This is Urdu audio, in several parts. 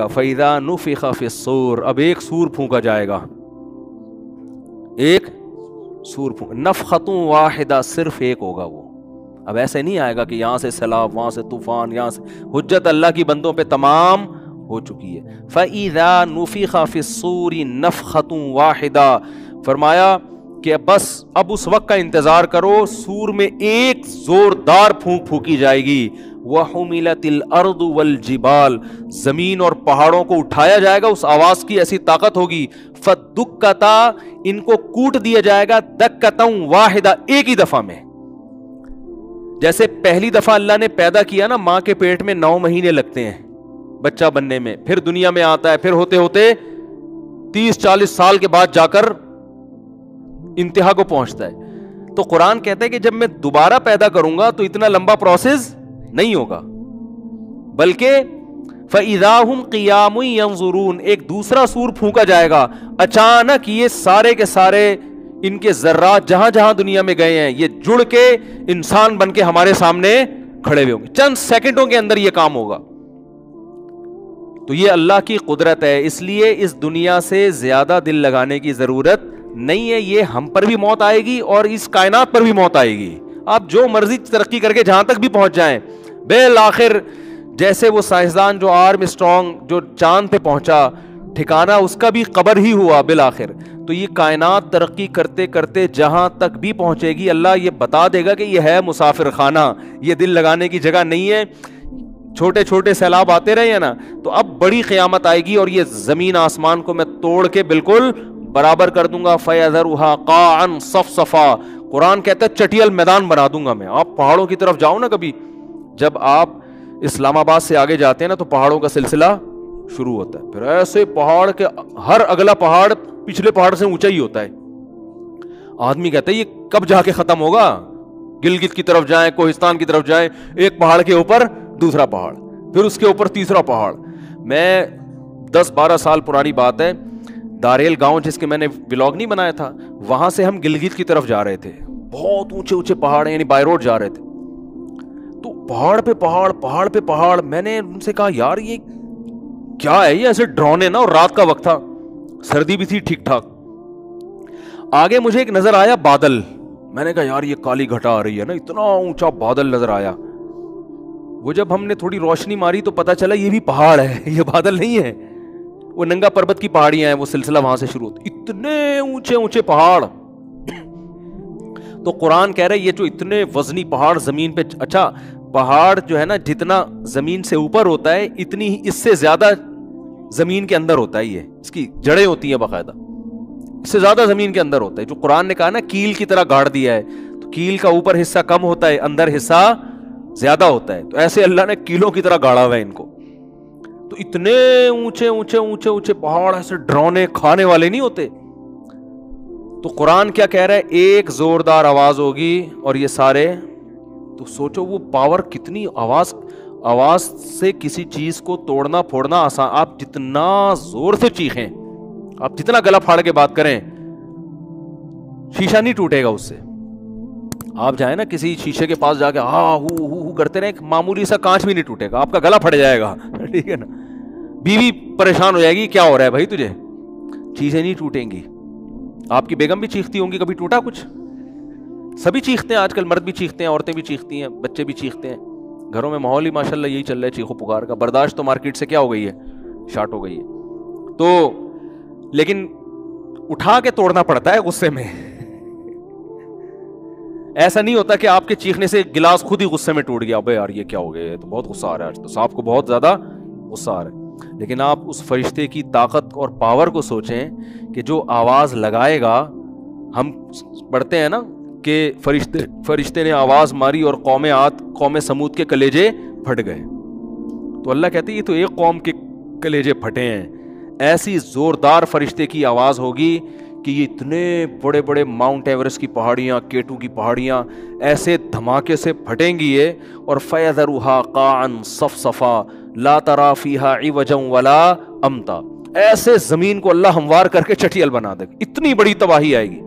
فَإِذَا نُفِخَ فِي الصُّورِ، اب ایک سور پھونکا جائے گا، ایک سور نفخۃ واحدہ، صرف ایک ہوگا وہ. اب ایسے نہیں آئے گا کہ یہاں سے سیلاب، وہاں سے طوفان، یہاں سے. حجت اللہ کی بندوں پہ تمام ہو چکی ہے. فَإِذَا نُفِخَ فِي الصُّورِ نَفْخَةٌ وَاحِدَةٌ، فرمایا کہ بس اب اس وقت کا انتظار کرو، سور میں ایک زوردار پھونک پھونکی جائے گی. وَحُمِلَتِ الْأَرْضُ وَالْجِبَالُ، زمین اور پہاڑوں کو اٹھایا جائے گا، اس آواز کی ایسی طاقت ہوگی. فَدُّكَّتَا، ان کو کوٹ دیا جائے گا، دَكَّةً وَاحِدَةً، ایک ہی دفعہ میں. جیسے پہلی دفعہ اللہ نے پیدا کیا نا، ماں کے پیٹ میں 9 مہینے لگتے ہیں بچہ بننے میں، پھر دنیا میں آتا ہے، پھر ہوتے ہوتے 30-40 سال کے بعد جا کر انتہا کو پہنچتا ہے. تو قرآن کہتا ہے کہ جب میں دوبارہ پیدا کروں گا تو اتنا لمبا پروسیس نہیں ہوگا، بلکہ فَإِذَا هُمْ قِيَامٌ يَنظُرُونَ، ایک دوسرا سور پھونکا جائے گا. اچانک یہ سارے کے سارے ان کے ذرات جہاں جہاں دنیا میں گئے ہیں، یہ جڑ کے انسان بن کے ہمارے سامنے کھڑے ہوئے ہوں گے. چند سیکنڈوں کے اندر یہ کام ہوگا. تو یہ اللہ کی قدرت ہے، اس لیے اس دنیا سے زیادہ دل لگانے کی ضرورت نہیں ہے. یہ ہم پر بھی موت آئے گی اور اس کائنات پر بھی موت آئے گی. آپ جو مرضی ترقی کر کے جہاں تک بھی پہنچ جائیں، بالآخر جیسے وہ سائنسدان جو آرم اسٹرانگ جو چاند پہ پہنچا، ٹھکانہ اس کا بھی قبر ہی ہوا بالآخر. تو یہ کائنات ترقی کرتے کرتے جہاں تک بھی پہنچے گی، اللہ یہ بتا دے گا کہ یہ ہے مسافر خانہ، یہ دل لگانے کی جگہ نہیں ہے. چھوٹے چھوٹے سیلاب آتے رہے ہیں نا، تو اب بڑی قیامت آئے گی اور یہ زمین آسمان کو میں توڑ کے بالکل برابر کر دوں گا. فَيَذَرُهَا قَاعًا صَفْصَفًا، قرآن کہتا ہے چٹیل میدان بنا دوں گا میں. آپ پہاڑوں کی طرف جاؤ نا کبھی، جب آپ اسلام آباد سے آگے جاتے ہیں نا تو پہاڑوں کا سلسلہ شروع ہوتا ہے، پھر ایسے پہاڑ کے ہر اگلا پہاڑ پچھلے پہاڑ سے اونچا ہی ہوتا ہے. آدمی کہتا ہے یہ کب جا کے ختم ہوگا. گلگت کی طرف جائیں، کوہستان کی طرف جائیں، ایک پہاڑ کے اوپر دوسرا پہاڑ، پھر اس کے اوپر تیسرا پہاڑ. میں 10-12 سال پرانی بات ہے، داریل گاؤں جس کے میں نے ولاگ نہیں بنایا تھا، وہاں سے ہم گلگت کی طرف جا رہے تھے. بہت اونچے اونچے پہاڑ ہیں، یعنی بائی روڈ جا رہے تھے. تو پہاڑ پہ پہاڑ، پہاڑ پہ پہاڑ. میں نے ان سے کہا یار یہ کیا ہے، یہ ایسے ڈرونے نا، اور رات کا وقت تھا، سردی بھی تھی ٹھیک ٹھاک. آگے مجھے ایک نظر آیا بادل. میں نے کہا یار یہ کالی گھٹا آ رہی ہے نا، اتنا اونچا بادل نظر آیا. وہ جب ہم نے تھوڑی روشنی ماری تو پتا چلا یہ بھی پہاڑ ہے، یہ بادل نہیں ہے. وہ ننگا پربت کی پہاڑیاں ہیں، وہ سلسلہ وہاں سے شروع ہوتا. اتنے اونچے اونچے پہاڑ. تو قرآن کہہ رہے یہ جو اتنے وزنی پہاڑ زمین پہ، اچھا پہاڑ جو ہے نا جتنا زمین سے اوپر ہوتا ہے اتنی اس سے زیادہ زمین کے اندر ہوتا ہے. یہ اس کی جڑیں ہوتی ہیں باقاعدہ، اس سے زیادہ زمین کے اندر ہوتا ہے. جو قرآن نے کہا نا کیل کی طرح گاڑ دیا ہے، تو کیل کا اوپر حصہ کم ہوتا ہے، اندر حصہ زیادہ ہوتا ہے. تو ایسے اللہ نے کیلوں کی طرح گاڑا ہوا ہے ان کو. تو اتنے اونچے اونچے اونچے اونچے پہاڑ ایسے ڈرونے کھانے والے نہیں ہوتے. تو قرآن کیا کہہ رہا ہے، ایک زوردار آواز ہوگی اور یہ سارے. تو سوچو وہ پاور کتنی، آواز سے کسی چیز کو توڑنا پھوڑنا آسان. آپ جتنا زور سے چیخیں، آپ جتنا گلا پھاڑ کے بات کریں، شیشہ نہیں ٹوٹے گا اس سے. آپ جائیں نا کسی شیشے کے پاس جا کے ہاں ہو کرتے رہے، معمولی سا کانچ بھی نہیں ٹوٹے گا، آپ کا گلا پھٹ جائے گا. ٹھیک ہے نا. بیوی پریشان ہو جائے گی، کیا ہو رہا ہے بھائی تجھے، چیزیں نہیں ٹوٹیں گی. آپ کی بیگم بھی چیختی ہوں گی، کبھی ٹوٹا کچھ؟ سبھی چیختے ہیں، آج کل مرد بھی چیختے ہیں، عورتیں بھی چیختی ہیں، بچے بھی چیختے ہیں. گھروں میں ماحول ہی ماشاءاللہ یہی چل رہا ہے، چیخو پکار کا. برداشت تو مارکیٹ سے کیا ہو گئی ہے، شارٹ ہو گئی ہے. تو لیکن اٹھا کے توڑنا پڑتا ہے غصے میں. ایسا نہیں ہوتا کہ آپ کے چیخنے سے گلاس خود ہی غصے میں ٹوٹ گیا، ابے یار یہ کیا ہو گیا، تو بہت غصہ آ رہا ہے آج، تو صاحب کو بہت زیادہ غصہ آ رہا ہے. لیکن آپ اس فرشتے کی طاقت اور پاور کو سوچیں کہ جو آواز لگائے گا. ہم پڑھتے ہیں نا کہ فرشتے نے آواز ماری اور قوم عاد قوم سمود کے کلیجے پھٹ گئے. تو اللہ کہتے ہیں یہ تو ایک قوم کے کلیجے پھٹے ہیں. ایسی زوردار فرشتے کی آواز ہوگی کہ یہ اتنے بڑے بڑے ماؤنٹ ایورسٹ کی پہاڑیاں، کیٹو کی پہاڑیاں ایسے دھماکے سے پھٹیں گی یہ. اور فَيَذَرُهَا قَاعًا صَفْصَفًا لَا تَرَىٰ فِيهَا عِوَجًا وَلَا أَمْتًا. ایسے زمین کو اللہ ہموار کر کے چٹیل بنا دے گا، اتنی بڑی تباہی آئے گی.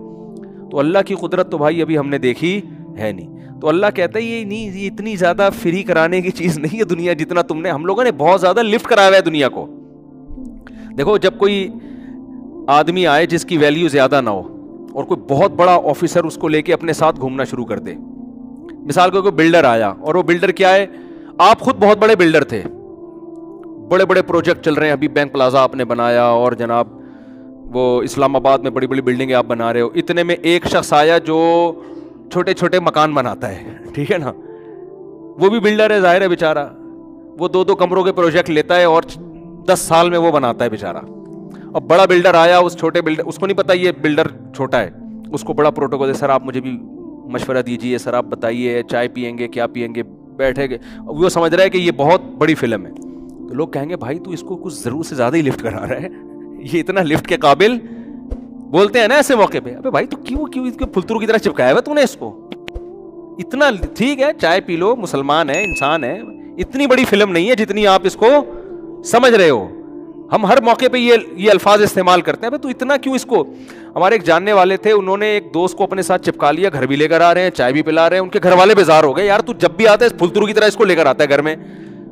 تو اللہ کی قدرت تو بھائی ابھی ہم نے دیکھی ہے نہیں. تو اللہ کہتا ہے یہ نہیں، یہ اتنی زیادہ فری کرانے کی چیز نہیں ہے دنیا جتنا تم نے، ہم لوگوں نے بہت زیادہ لفٹ کرایا ہے دنیا کو. دیکھو جب کوئی آدمی آئے جس کی ویلیو زیادہ نہ ہو اور کوئی بہت بڑا آفیسر اس کو لے کے اپنے ساتھ گھومنا شروع کر دے, مثال کو کوئی بلڈر آیا, اور وہ بلڈر کیا ہے, آپ خود بہت بڑے بلڈر تھے, بڑے بڑے پروجیکٹ چل رہے ہیں, ابھی بینک پلازا آپ نے بنایا, اور جناب وہ اسلام آباد میں بڑی بڑی بلڈنگیں آپ بنا رہے ہو, اتنے میں ایک شخص آیا جو چھوٹے چھوٹے مکان بناتا ہے, ٹھیک ہے نا, وہ بھی بلڈر ہے ظاہر ہے بیچارہ, وہ 2 کمروں کے پروجیکٹ لیتا ہے اور 10 سال میں وہ بناتا ہے بیچارہ. اب بڑا بلڈر آیا, اس چھوٹے بلڈر, اس کو نہیں پتا یہ بلڈر چھوٹا ہے, اس کو بڑا پروٹوکول ہے, سر آپ مجھے بھی مشورہ دیجیے, سر آپ بتائیے چائے پیئیں گے کیا پیئیں گے, بیٹھے گے, وہ سمجھ رہا ہے کہ یہ بہت بڑی فلم ہے. تو لوگ کہیں گے بھائی تو اس کو کچھ ضرور سے زیادہ ہی لفٹ کرا رہا ہے, یہ اتنا لفٹ کے قابل, بولتے ہیں نا ایسے موقع پہ, ابے بھائی تو کیوں اس کے پھلترو کی طرح چپکایا ہوا تو نے اس کو اتنا, ٹھیک ہے چائے پی لو, مسلمان ہے, انسان ہے, اتنی بڑی فلم نہیں ہے جتنی آپ اس کو سمجھ رہے ہو. ہم ہر موقع پہ یہ الفاظ استعمال کرتے ہیں, تو اتنا کیوں اس کو. ہمارے ایک جاننے والے تھے, انہوں نے ایک دوست کو اپنے ساتھ چپکا لیا, گھر بھی لے کر آ رہے ہیں, چائے بھی پلا رہے ہیں, ان کے گھر والے بیزار ہو گئے, یار تو جب بھی آتا ہے پھلترو کی طرح اس کو لے کر آتا ہے گھر میں,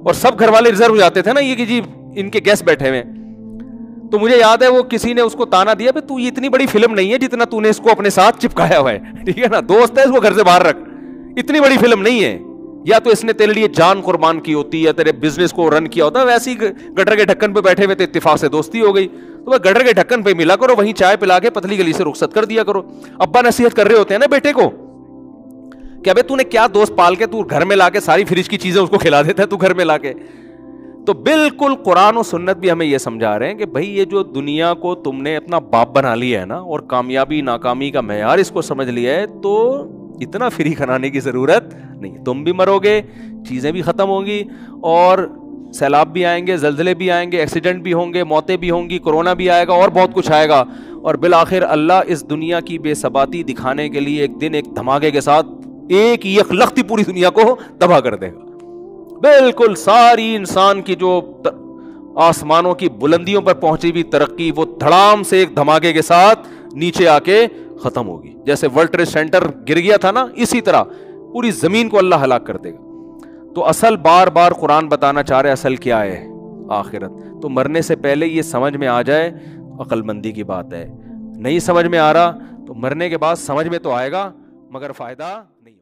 اور سب گھر والے ریزرو ہو جاتے تھے نا یہ کہ جی ان کے گیسٹ بیٹھے ہوئے. تو مجھے یاد ہے وہ کسی نے اس کو تانا دیا, بھائی تو یہ اتنی بڑی فلم نہیں ہے جتنا تو نے اس کو اپنے ساتھ چپکایا ہوا ہے, ٹھیک ہے نا, دوست ہے اس کو گھر سے باہر رکھ, اتنی بڑی فلم نہیں ہے. یا تو اس نے تیرے لیے جان قربان کی ہوتی, یا تیرے بزنس کو رن کیا ہوتا, ویسے ہی گٹر کے ڈھکن پہ بیٹھے ہوئے تھے, اتفاق سے دوستی ہو گئی, تو وہ گٹر کے ڈھکن پہ ملا کرو, وہیں چائے پلا کے پتلی گلی سے رخصت کر دیا کرو. ابا نصیحت کر رہے ہوتے ہیں نا بیٹے کو کہ ابے تو نے کیا دوست پال کے تو گھر میں لا کے ساری فریج کی چیزیں اس کو کھلا دیتا ہے تو گھر میں لا کے. تو بالکل قرآن و سنت بھی ہمیں یہ سمجھا رہے ہیں کہ بھائی یہ جو دنیا کو تم نے اپنا باپ بنا لیا ہے نا, اور کامیابی ناکامی کا معیار اس کو سمجھ لیا ہے, تو اتنا فری کھنانے کی ضرورت نہیں. تم بھی مرو گے, چیزیں بھی ختم ہوں گی, اور سیلاب بھی آئیں گے, زلزلے بھی آئیں گے, ایکسیڈنٹ بھی ہوں گے, موتیں بھی ہوں گی, کورونا بھی آئے گا, اور بہت کچھ آئے گا, اور بالآخر اللہ اس دنیا کی بے ثباتی دکھانے کے لیے ایک دن ایک دھماکے کے ساتھ ایک یکلختی پوری دنیا کو تباہ کر دے گا. بالکل ساری انسان کی جو آسمانوں کی بلندیوں پر پہنچی ہوئی ترقی, وہ دھڑام سے ایک دھماکے کے ساتھ نیچے آ کے ختم ہوگی. جیسے ورلڈ ٹریڈ سینٹر گر گیا تھا نا, اسی طرح پوری زمین کو اللہ ہلاک کر دے گا. تو اصل بار بار قرآن بتانا چاہ رہے اصل کیا ہے, آخرت. تو مرنے سے پہلے یہ سمجھ میں آ جائے, عقل مندی کی بات ہے. نہیں سمجھ میں آ رہا تو مرنے کے بعد سمجھ میں تو آئے گا, مگر فائدہ نہیں.